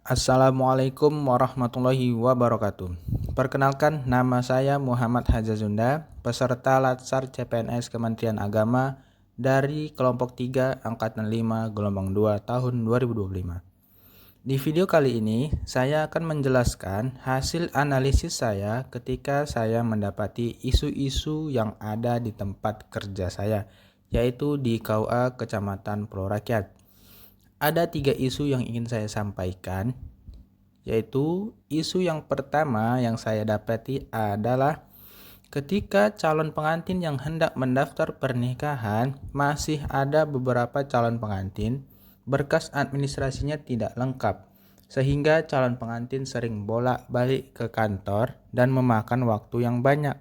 Assalamualaikum warahmatullahi wabarakatuh. Perkenalkan, nama saya Muhammad Hajazunda, peserta Latsar CPNS Kementerian Agama dari kelompok 3 Angkatan 5 gelombang 2 tahun 2025. Di video kali ini, saya akan menjelaskan hasil analisis saya ketika saya mendapati isu-isu yang ada di tempat kerja saya, yaitu di KUA Kecamatan Pulau Rakyat. Ada 3 isu yang ingin saya sampaikan, yaitu isu yang pertama yang saya dapati adalah ketika calon pengantin yang hendak mendaftar pernikahan, masih ada beberapa calon pengantin berkas administrasinya tidak lengkap, sehingga calon pengantin sering bolak-balik ke kantor dan memakan waktu yang banyak.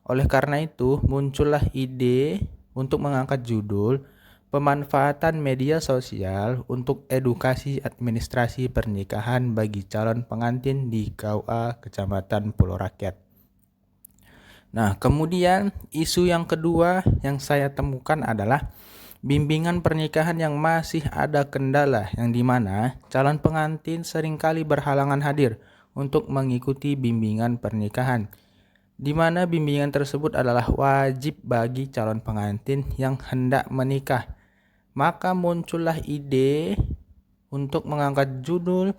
Oleh karena itu, muncullah ide untuk mengangkat judul pemanfaatan media sosial untuk edukasi administrasi pernikahan bagi calon pengantin di KUA Kecamatan Pulau Rakyat. Nah, kemudian isu yang kedua yang saya temukan adalah bimbingan pernikahan yang masih ada kendala, yang dimana calon pengantin seringkali berhalangan hadir untuk mengikuti bimbingan pernikahan, di mana bimbingan tersebut adalah wajib bagi calon pengantin yang hendak menikah. Maka muncullah ide untuk mengangkat judul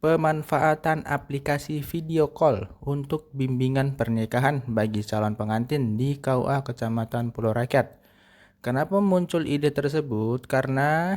pemanfaatan aplikasi video call untuk bimbingan pernikahan bagi calon pengantin di KUA Kecamatan Pulau Rakyat. Kenapa muncul ide tersebut? Karena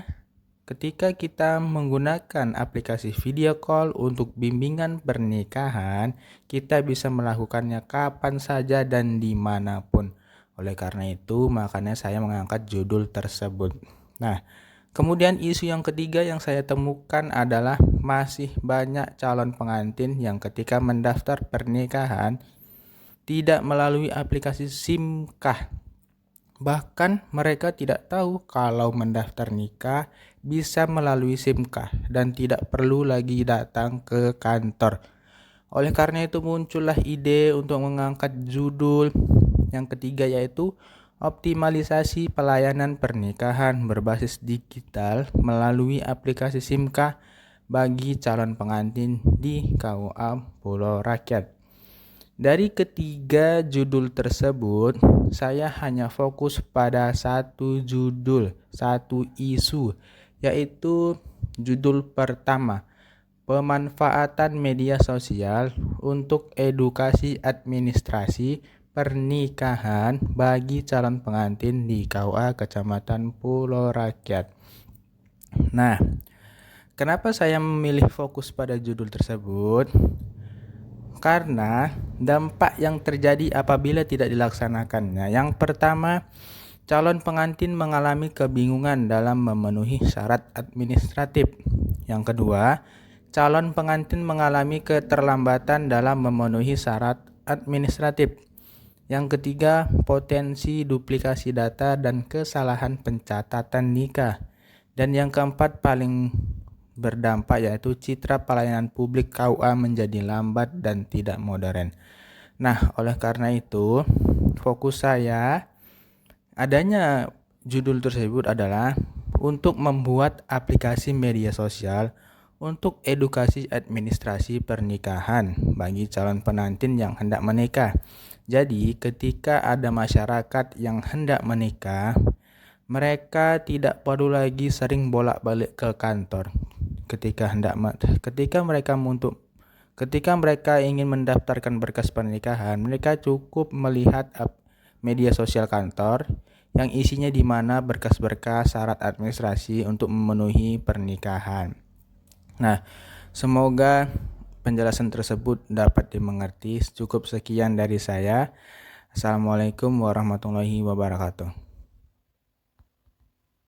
ketika kita menggunakan aplikasi video call untuk bimbingan pernikahan, kita bisa melakukannya kapan saja dan dimanapun. Oleh karena itu, makanya saya mengangkat judul tersebut. Nah, kemudian isu yang ketiga yang saya temukan adalah masih banyak calon pengantin yang ketika mendaftar pernikahan tidak melalui aplikasi SIMKAH. Bahkan mereka tidak tahu kalau mendaftar nikah bisa melalui SIMKAH dan tidak perlu lagi datang ke kantor. Oleh karena itu muncullah ide untuk mengangkat judul yang ketiga, yaitu optimalisasi pelayanan pernikahan berbasis digital melalui aplikasi SIMKAH bagi calon pengantin di KUA Pulau Rakyat. Dari ketiga judul tersebut, saya hanya fokus pada satu judul, satu isu, yaitu judul pertama, pemanfaatan media sosial untuk edukasi administrasi pernikahan bagi calon pengantin di KUA Kecamatan Pulau Rakyat. Nah, kenapa saya memilih fokus pada judul tersebut? Karena dampak yang terjadi apabila tidak dilaksanakannya. Yang pertama, calon pengantin mengalami kebingungan dalam memenuhi syarat administratif. Yang kedua, calon pengantin mengalami keterlambatan dalam memenuhi syarat administratif. Yang ketiga, potensi duplikasi data dan kesalahan pencatatan nikah. Dan yang keempat paling berdampak, yaitu citra pelayanan publik KUA menjadi lambat dan tidak modern. Nah, oleh karena itu, fokus saya adanya judul tersebut adalah untuk membuat aplikasi media sosial untuk edukasi administrasi pernikahan bagi calon pengantin yang hendak menikah. Jadi, ketika ada masyarakat yang hendak menikah, mereka tidak perlu lagi sering bolak-balik ke kantor. Ketika mereka ingin mendaftarkan berkas pernikahan, mereka cukup melihat media sosial kantor yang isinya di mana berkas-berkas syarat administrasi untuk memenuhi pernikahan. Nah, semoga penjelasan tersebut dapat dimengerti. Cukup sekian dari saya. Assalamualaikum warahmatullahi wabarakatuh.